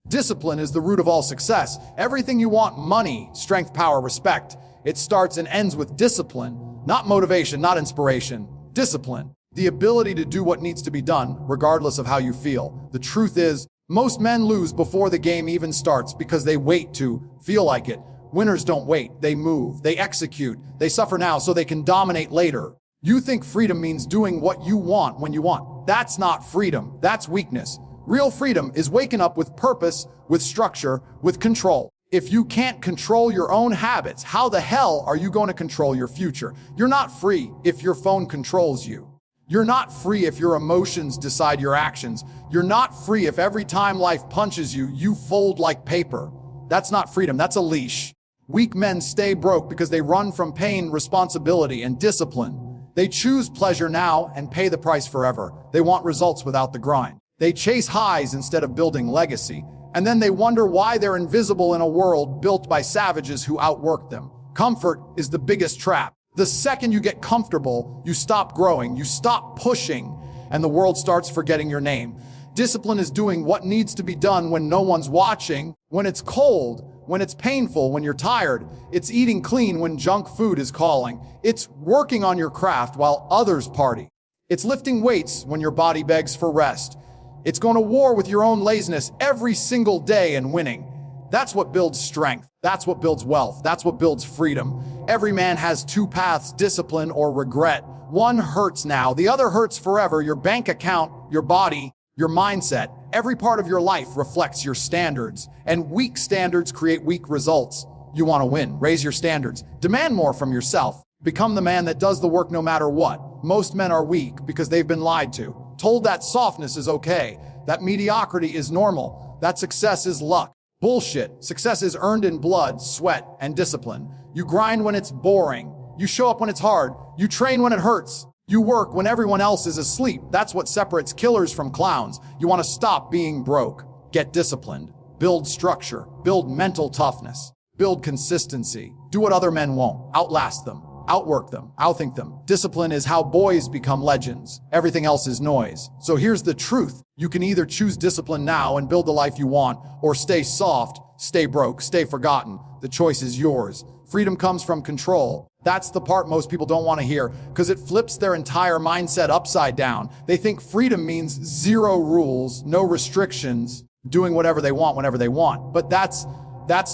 Discipline is the root of all success. Everything you want, money, strength, power, respect, it starts and ends with discipline. Not motivation, not inspiration. Discipline. The ability to do what needs to be done, regardless of how you feel. The truth is, most men lose before the game even starts because they wait to feel like it. Winners don't wait. They move. They execute. They suffer now so they can dominate later. You think freedom means doing what you want when you want. That's not freedom. That's weakness. Real freedom is waking up with purpose, with structure, with control. If you can't control your own habits, how the hell are you going to control your future? You're not free if your phone controls you. You're not free if your emotions decide your actions. You're not free if every time life punches you, you fold like paper. That's not freedom. That's a leash. Weak men stay broke because they run from pain, responsibility, and discipline. They choose pleasure now and pay the price forever. They want results without the grind. They chase highs instead of building legacy. And then they wonder why they're invisible in a world built by savages who outwork them. Comfort is the biggest trap. The second you get comfortable, you stop growing, you stop pushing, and the world starts forgetting your name. Discipline is doing what needs to be done when no one's watching, when it's cold, when it's painful, when you're tired. It's eating clean when junk food is calling. It's working on your craft while others party. It's lifting weights when your body begs for rest. It's going to war with your own laziness every single day and winning. That's what builds strength. That's what builds wealth. That's what builds freedom. Every man has two paths, discipline or regret. One hurts now, the other hurts forever. Your bank account, your body, your mindset, every part of your life reflects your standards. And weak standards create weak results. You want to win. Raise your standards. Demand more from yourself. Become the man that does the work no matter what. Most men are weak because they've been lied to. Told that softness is okay, that mediocrity is normal, that success is luck. Bullshit. Success is earned in blood, sweat, and discipline. You grind when it's boring. You show up when it's hard. You train when it hurts. You work when everyone else is asleep. That's what separates killers from clowns. You want to stop being broke. Get disciplined. Build structure. Build mental toughness. Build consistency. Do what other men won't. Outlast them. Outwork them, outthink them. Discipline is how boys become legends. Everything else is noise. So here's the truth. You can either choose discipline now and build the life you want, or stay soft, stay broke, stay forgotten. The choice is yours. Freedom comes from control. That's the part most people don't want to hear because it flips their entire mindset upside down. They think freedom means zero rules, no restrictions, doing whatever they want whenever they want. But that's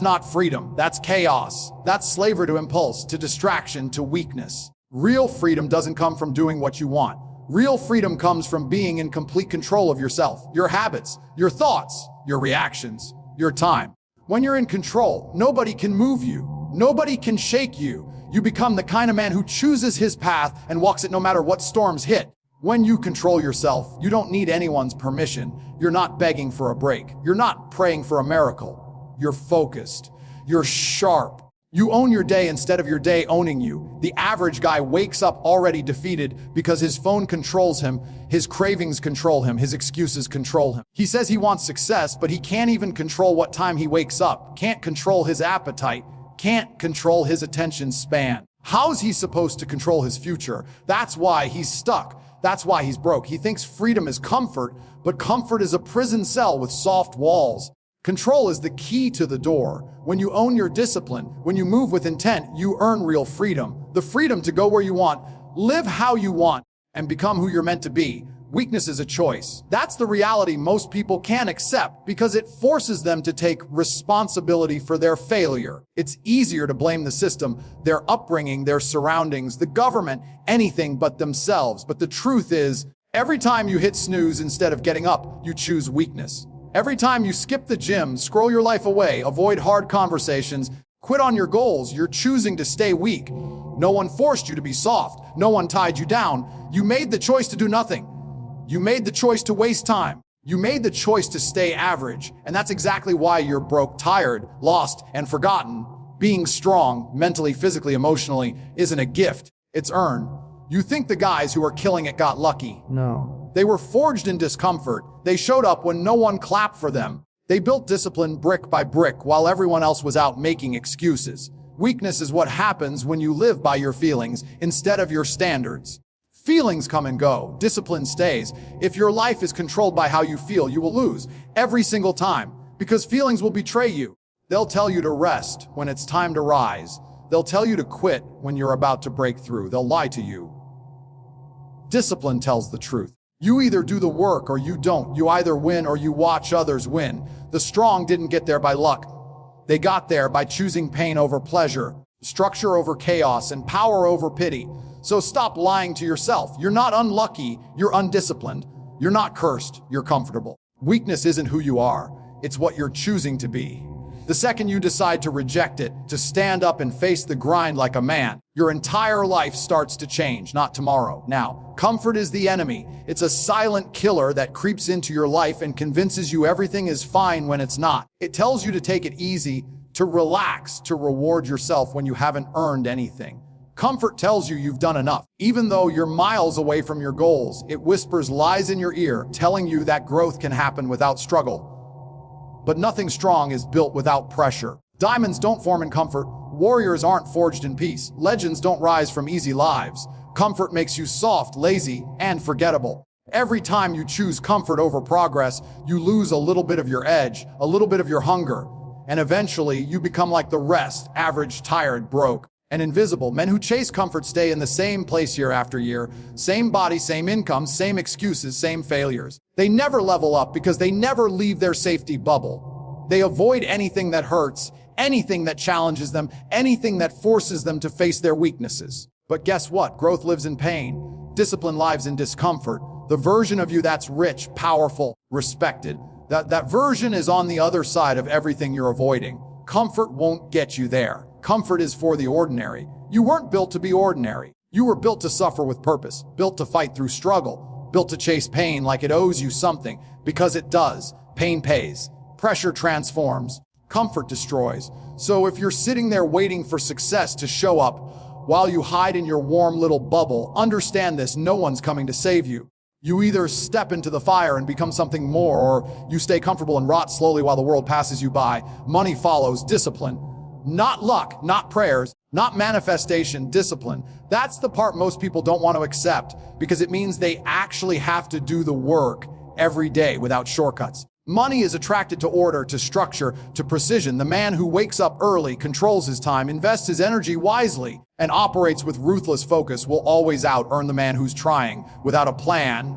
not freedom. That's chaos. That's slavery to impulse, to distraction, to weakness. Real freedom doesn't come from doing what you want. Real freedom comes from being in complete control of yourself, your habits, your thoughts, your reactions, your time. When you're in control, nobody can move you. Nobody can shake you. You become the kind of man who chooses his path and walks it no matter what storms hit. When you control yourself, you don't need anyone's permission. You're not begging for a break. You're not praying for a miracle. You're focused. You're sharp. You own your day instead of your day owning you. The average guy wakes up already defeated because his phone controls him, his cravings control him, his excuses control him. He says he wants success, but he can't even control what time he wakes up, can't control his appetite, can't control his attention span. How's he supposed to control his future? That's why he's stuck. That's why he's broke. He thinks freedom is comfort, but comfort is a prison cell with soft walls. Control is the key to the door. When you own your discipline, when you move with intent, you earn real freedom. The freedom to go where you want, live how you want, and become who you're meant to be. Weakness is a choice. That's the reality most people can't accept because it forces them to take responsibility for their failure. It's easier to blame the system, their upbringing, their surroundings, the government, anything but themselves. But the truth is, every time you hit snooze instead of getting up, you choose weakness. Every time you skip the gym, scroll your life away, avoid hard conversations, quit on your goals, you're choosing to stay weak. No one forced you to be soft. No one tied you down. You made the choice to do nothing. You made the choice to waste time. You made the choice to stay average. And that's exactly why you're broke, tired, lost, and forgotten. Being strong, mentally, physically, emotionally, isn't a gift. It's earned. You think the guys who are killing it got lucky? No. They were forged in discomfort. They showed up when no one clapped for them. They built discipline brick by brick while everyone else was out making excuses. Weakness is what happens when you live by your feelings instead of your standards. Feelings come and go. Discipline stays. If your life is controlled by how you feel, you will lose every single time. Because feelings will betray you. They'll tell you to rest when it's time to rise. They'll tell you to quit when you're about to break through. They'll lie to you. Discipline tells the truth. You either do the work or you don't. You either win or you watch others win. The strong didn't get there by luck. They got there by choosing pain over pleasure, structure over chaos, and power over pity. So stop lying to yourself. You're not unlucky, you're undisciplined. You're not cursed, you're comfortable. Weakness isn't who you are, it's what you're choosing to be. The second you decide to reject it, to stand up and face the grind like a man, your entire life starts to change, not tomorrow, now. Comfort is the enemy. It's a silent killer that creeps into your life and convinces you everything is fine when it's not. It tells you to take it easy, to relax, to reward yourself when you haven't earned anything. Comfort tells you you've done enough. Even though you're miles away from your goals, it whispers lies in your ear, telling you that growth can happen without struggle. But nothing strong is built without pressure. Diamonds don't form in comfort. Warriors aren't forged in peace. Legends don't rise from easy lives. Comfort makes you soft, lazy, and forgettable. Every time you choose comfort over progress, you lose a little bit of your edge, a little bit of your hunger. And eventually, you become like the rest, average, tired, broke, and invisible. Men who chase comfort stay in the same place year after year. Same body, same income, same excuses, same failures. They never level up because they never leave their safety bubble. They avoid anything that hurts, anything that challenges them, anything that forces them to face their weaknesses. But guess what? Growth lives in pain. Discipline lives in discomfort. The version of you that's rich, powerful, respected, that version is on the other side of everything you're avoiding. Comfort won't get you there. Comfort is for the ordinary. You weren't built to be ordinary. You were built to suffer with purpose, built to fight through struggle, built to chase pain like it owes you something, because it does. Pain pays. Pressure transforms. Comfort destroys. So if you're sitting there waiting for success to show up while you hide in your warm little bubble, understand this: no one's coming to save you. You either step into the fire and become something more, or you stay comfortable and rot slowly while the world passes you by. Money follows discipline. Not luck, not prayers, not manifestation, discipline. That's the part most people don't want to accept, because it means they actually have to do the work every day without shortcuts. Money is attracted to order, to structure, to precision. The man who wakes up early, controls his time, invests his energy wisely, and operates with ruthless focus will always out-earn the man who's trying without a plan.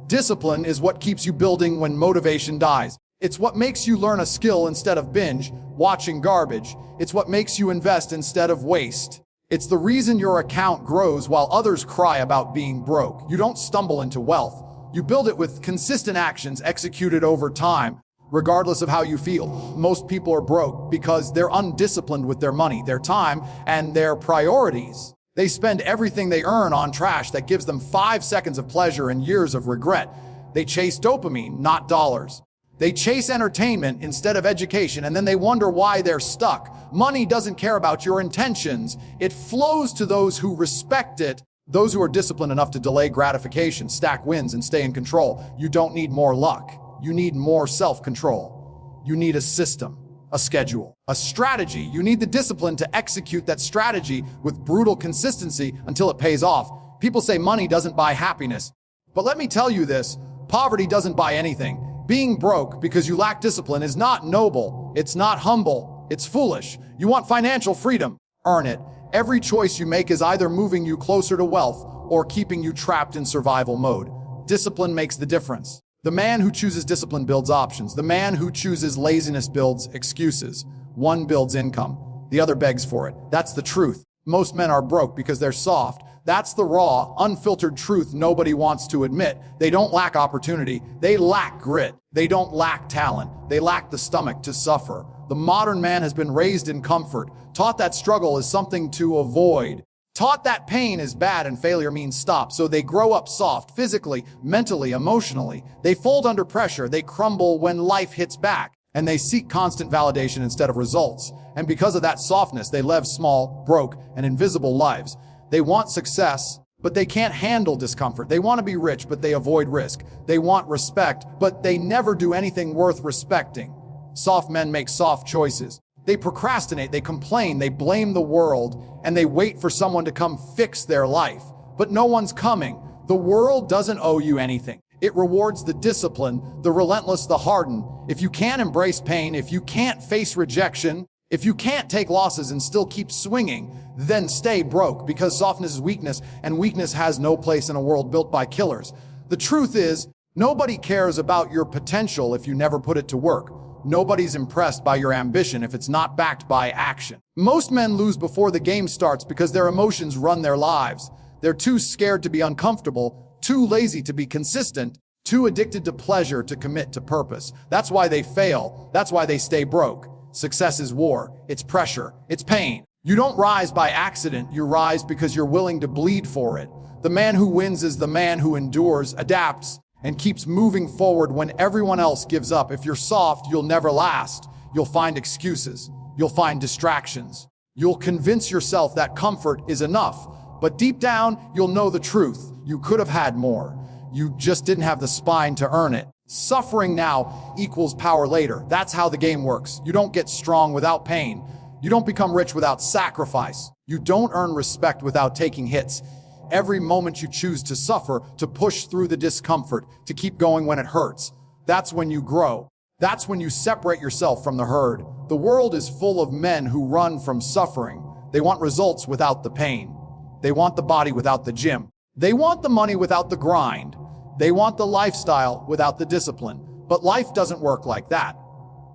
Discipline is what keeps you building when motivation dies. It's what makes you learn a skill instead of binge watching garbage. It's what makes you invest instead of waste. It's the reason your account grows while others cry about being broke. You don't stumble into wealth. You build it with consistent actions executed over time, regardless of how you feel. Most people are broke because they're undisciplined with their money, their time, and their priorities. They spend everything they earn on trash that gives them 5 seconds of pleasure and years of regret. They chase dopamine, not dollars. They chase entertainment instead of education, and then they wonder why they're stuck. Money doesn't care about your intentions. It flows to those who respect it, those who are disciplined enough to delay gratification, stack wins, and stay in control. You don't need more luck. You need more self-control. You need a system, a schedule, a strategy. You need the discipline to execute that strategy with brutal consistency until it pays off. People say money doesn't buy happiness. But let me tell you this: poverty doesn't buy anything. Being broke because you lack discipline is not noble. It's not humble. It's foolish. You want financial freedom? Earn it. Every choice you make is either moving you closer to wealth or keeping you trapped in survival mode. Discipline makes the difference. The man who chooses discipline builds options. The man who chooses laziness builds excuses. One builds income. The other begs for it. That's the truth. Most men are broke because they're soft. That's the raw, unfiltered truth nobody wants to admit. They don't lack opportunity. They lack grit. They don't lack talent. They lack the stomach to suffer. The modern man has been raised in comfort, taught that struggle is something to avoid, taught that pain is bad and failure means stop. So they grow up soft, physically, mentally, emotionally. They fold under pressure. They crumble when life hits back. And they seek constant validation instead of results. And because of that softness, they live small, broke, and invisible lives. They want success, but they can't handle discomfort. They want to be rich, but they avoid risk. They want respect, but they never do anything worth respecting. Soft men make soft choices. They procrastinate, they complain, they blame the world, and they wait for someone to come fix their life. But no one's coming. The world doesn't owe you anything. It rewards the discipline, the relentless, the hardened. If you can't embrace pain, if you can't face rejection, if you can't take losses and still keep swinging, then stay broke, because softness is weakness, and weakness has no place in a world built by killers. The truth is, nobody cares about your potential if you never put it to work. Nobody's impressed by your ambition if it's not backed by action. Most men lose before the game starts because their emotions run their lives. They're too scared to be uncomfortable, too lazy to be consistent, too addicted to pleasure to commit to purpose. That's why they fail. That's why they stay broke. Success is war. It's pressure. It's pain. You don't rise by accident. You rise because you're willing to bleed for it. The man who wins is the man who endures, adapts, and keeps moving forward when everyone else gives up. If you're soft, you'll never last. You'll find excuses. You'll find distractions. You'll convince yourself that comfort is enough. But deep down, you'll know the truth. You could have had more. You just didn't have the spine to earn it. Suffering now equals power later. That's how the game works. You don't get strong without pain. You don't become rich without sacrifice. You don't earn respect without taking hits. Every moment you choose to suffer, to push through the discomfort, to keep going when it hurts, that's when you grow. That's when you separate yourself from the herd. The world is full of men who run from suffering. They want results without the pain. They want the body without the gym. They want the money without the grind. They want the lifestyle without the discipline. But life doesn't work like that.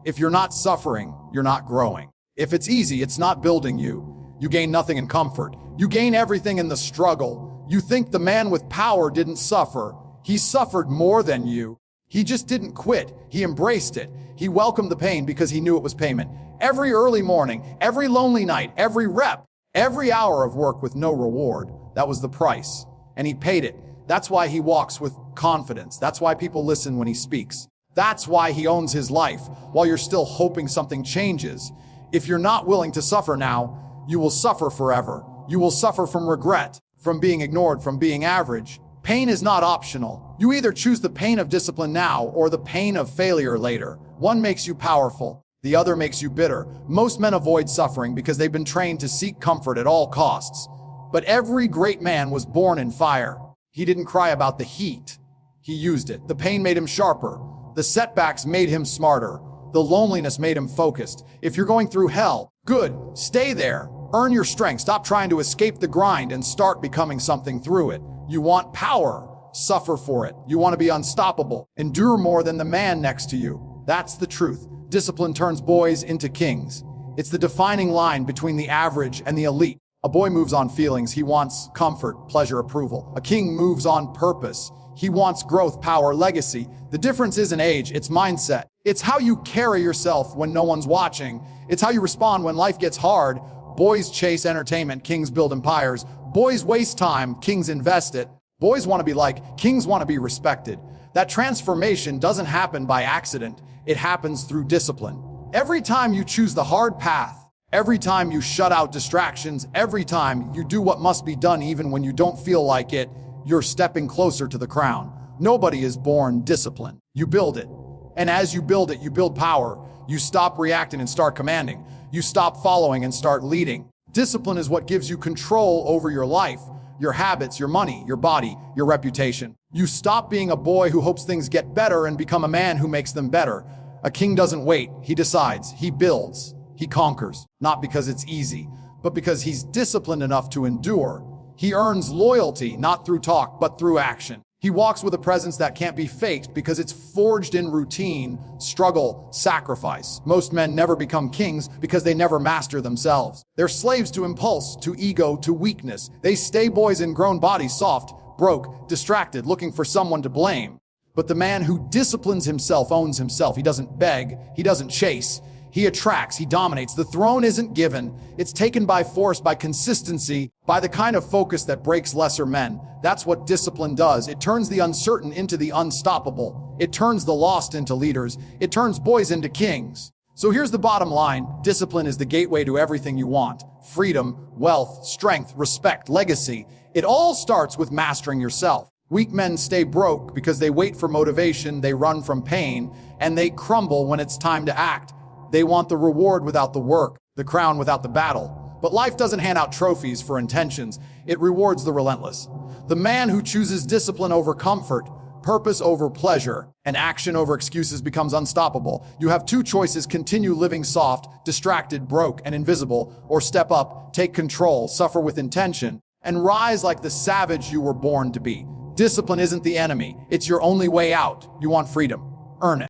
If you're not suffering, you're not growing. If it's easy, it's not building you. You gain nothing in comfort. You gain everything in the struggle. You think the man with power didn't suffer. He suffered more than you. He just didn't quit. He embraced it. He welcomed the pain because he knew it was payment. Every early morning, every lonely night, every rep, every hour of work with no reward, that was the price. And he paid it. That's why he walks with confidence. That's why people listen when he speaks. That's why he owns his life, while you're still hoping something changes. If you're not willing to suffer now, you will suffer forever. You will suffer from regret, from being ignored, from being average. Pain is not optional. You either choose the pain of discipline now or the pain of failure later. One makes you powerful. The other makes you bitter. Most men avoid suffering because they've been trained to seek comfort at all costs. But every great man was born in fire. He didn't cry about the heat. He used it. The pain made him sharper. The setbacks made him smarter. The loneliness made him focused. If you're going through hell, good, stay there. Earn your strength. Stop trying to escape the grind and start becoming something through it. You want power, suffer for it. You want to be unstoppable. Endure more than the man next to you. That's the truth. Discipline turns boys into kings. It's the defining line between the average and the elite. A boy moves on feelings. He wants comfort, pleasure, approval. A king moves on purpose. He wants growth, power, legacy. The difference isn't age, it's mindset. It's how you carry yourself when no one's watching. It's how you respond when life gets hard. Boys chase entertainment, kings build empires. Boys waste time, kings invest it. Boys want to be liked, kings want to be respected. That transformation doesn't happen by accident. It happens through discipline. Every time you choose the hard path, every time you shut out distractions, every time you do what must be done even when you don't feel like it, you're stepping closer to the crown. Nobody is born disciplined. You build it. And as you build it, you build power. You stop reacting and start commanding. You stop following and start leading. Discipline is what gives you control over your life, your habits, your money, your body, your reputation. You stop being a boy who hopes things get better and become a man who makes them better. A king doesn't wait. He decides. He builds. He conquers. Not because it's easy, but because he's disciplined enough to endure. He earns loyalty, not through talk, but through action. He walks with a presence that can't be faked because it's forged in routine, struggle, sacrifice. Most men never become kings because they never master themselves. They're slaves to impulse, to ego, to weakness. They stay boys in grown bodies, soft, broke, distracted, looking for someone to blame. But the man who disciplines himself owns himself. He doesn't beg. He doesn't chase. He attracts, he dominates. The throne isn't given. It's taken by force, by consistency, by the kind of focus that breaks lesser men. That's what discipline does. It turns the uncertain into the unstoppable. It turns the lost into leaders. It turns boys into kings. So here's the bottom line. Discipline is the gateway to everything you want. Freedom, wealth, strength, respect, legacy. It all starts with mastering yourself. Weak men stay broke because they wait for motivation, they run from pain, and they crumble when it's time to act. They want the reward without the work, the crown without the battle. But life doesn't hand out trophies for intentions. It rewards the relentless. The man who chooses discipline over comfort, purpose over pleasure, and action over excuses becomes unstoppable. You have two choices: continue living soft, distracted, broke, and invisible, or step up, take control, suffer with intention, and rise like the savage you were born to be. Discipline isn't the enemy. It's your only way out. You want freedom? Earn it.